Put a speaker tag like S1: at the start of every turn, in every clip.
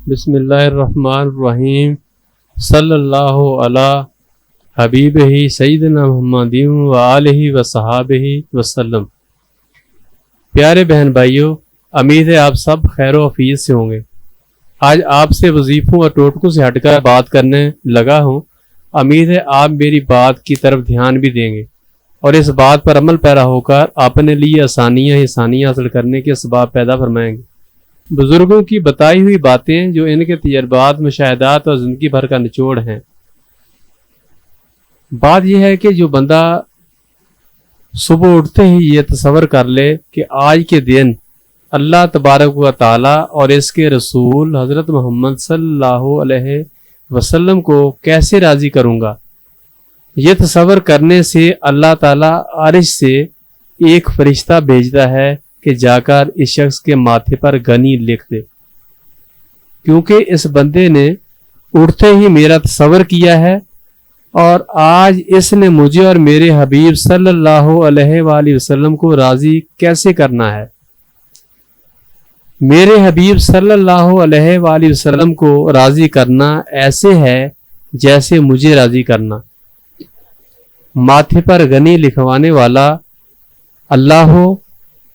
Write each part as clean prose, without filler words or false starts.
S1: بسم اللہ الرحمن الرحیم صلی اللہ علی حبیب ہی سیدنا محمد و آلہ و صحابہ وسلم۔ پیارے بہن بھائیوں، امید ہے آپ سب خیر و عافیت سے ہوں گے۔ آج آپ سے وظیفوں اور ٹوٹکوں سے ہٹ کر بات کرنے لگا ہوں۔ امید ہے آپ میری بات کی طرف دھیان بھی دیں گے اور اس بات پر عمل پیرا ہو کر اپنے لیے آسانیاں حاصل کرنے کے اسباب پیدا فرمائیں گے۔ بزرگوں کی بتائی ہوئی باتیں جو ان کے تجربات، مشاہدات اور زندگی بھر کا نچوڑ ہیں۔ بات یہ ہے کہ جو بندہ صبح اٹھتے ہی یہ تصور کر لے کہ آج کے دن اللہ تبارک و تعالی اور اس کے رسول حضرت محمد صلی اللہ علیہ وسلم کو کیسے راضی کروں گا، یہ تصور کرنے سے اللہ تعالی عرش سے ایک فرشتہ بھیجتا ہے کہ جا کر اس شخص کے ماتھے پر غنی لکھ دے، کیونکہ اس بندے نے اٹھتے ہی میرا تصور کیا ہے اور آج اس نے مجھے اور میرے حبیب صلی اللہ علیہ وآلہ وسلم کو راضی کیسے کرنا ہے۔ میرے حبیب صلی اللہ علیہ وآلہ وسلم کو راضی کرنا ایسے ہے جیسے مجھے راضی کرنا۔ ماتھے پر غنی لکھوانے والا اللہ ہو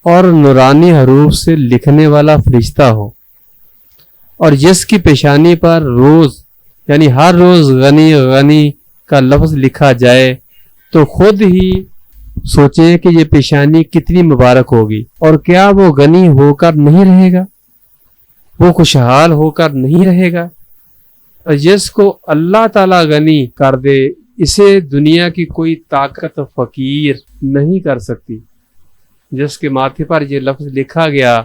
S1: اور نورانی حروف سے لکھنے والا فرشتہ ہو، اور جس کی پیشانی پر روز یعنی ہر روز غنی غنی کا لفظ لکھا جائے تو خود ہی سوچیں کہ یہ پیشانی کتنی مبارک ہوگی، اور کیا وہ غنی ہو کر نہیں رہے گا، وہ خوشحال ہو کر نہیں رہے گا۔ اور جس کو اللہ تعالیٰ غنی کر دے اسے دنیا کی کوئی طاقت فقیر نہیں کر سکتی۔ جس کے ماتھے پر یہ لفظ لکھا گیا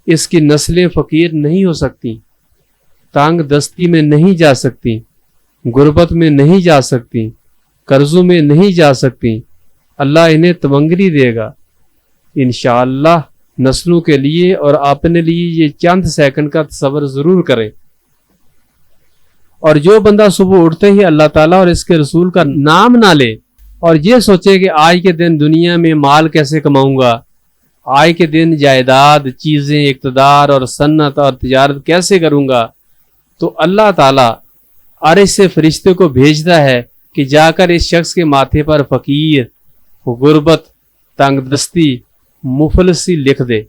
S1: اس کی نسلیں فقیر نہیں ہو سکتی، تانگ دستی میں نہیں جا سکتی، غربت میں نہیں جا سکتی، قرضوں میں نہیں جا سکتی۔ اللہ انہیں تمنگری دے گا انشاءاللہ۔ نسلوں کے لیے اور اپنے لیے یہ چند سیکنڈ کا تصور ضرور کریں۔ اور جو بندہ صبح اٹھتے ہی اللہ تعالیٰ اور اس کے رسول کا نام نہ لے اور یہ سوچے کہ آج کے دن دنیا میں مال کیسے کماؤں گا، آج کے دن جائیداد، چیزیں، اقتدار اور صنعت اور تجارت کیسے کروں گا، تو اللہ تعالیٰ عرش سے فرشتے کو بھیجتا ہے کہ جا کر اس شخص کے ماتھے پر فقیر، غربت، تنگ دستی، مفلسی لکھ دے۔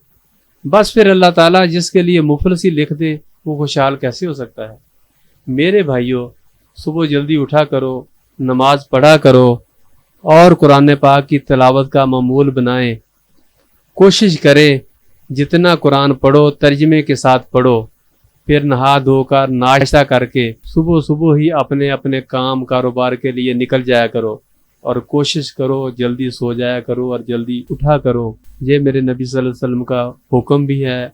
S1: بس پھر اللہ تعالیٰ جس کے لیے مفلسی لکھ دے وہ خوشحال کیسے ہو سکتا ہے۔ میرے بھائیوں، صبح جلدی اٹھا کرو، نماز پڑھا کرو اور قرآن پاک کی تلاوت کا معمول بنائیں۔ کوشش کریں جتنا قرآن پڑھو ترجمے کے ساتھ پڑھو، پھر نہا دھو کر ناشتہ کر کے صبح ہی اپنے کام کاروبار کے لیے نکل جایا کرو، اور کوشش کرو جلدی سو جایا کرو اور جلدی اٹھا کرو۔ یہ میرے نبی صلی اللہ علیہ وسلم کا حکم بھی ہے،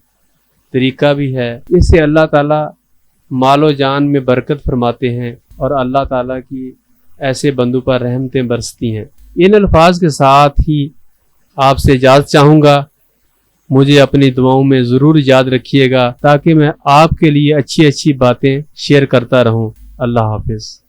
S1: طریقہ بھی ہے۔ اس سے اللہ تعالیٰ مال و جان میں برکت فرماتے ہیں اور اللہ تعالیٰ کی ایسے بندوں پر رحمتیں برستی ہیں۔ ان الفاظ کے ساتھ ہی آپ سے اجازت چاہوں گا۔ مجھے اپنی دعاؤں میں ضرور یاد رکھیے گا تاکہ میں آپ کے لیے اچھی باتیں شیئر کرتا رہوں۔ اللہ حافظ۔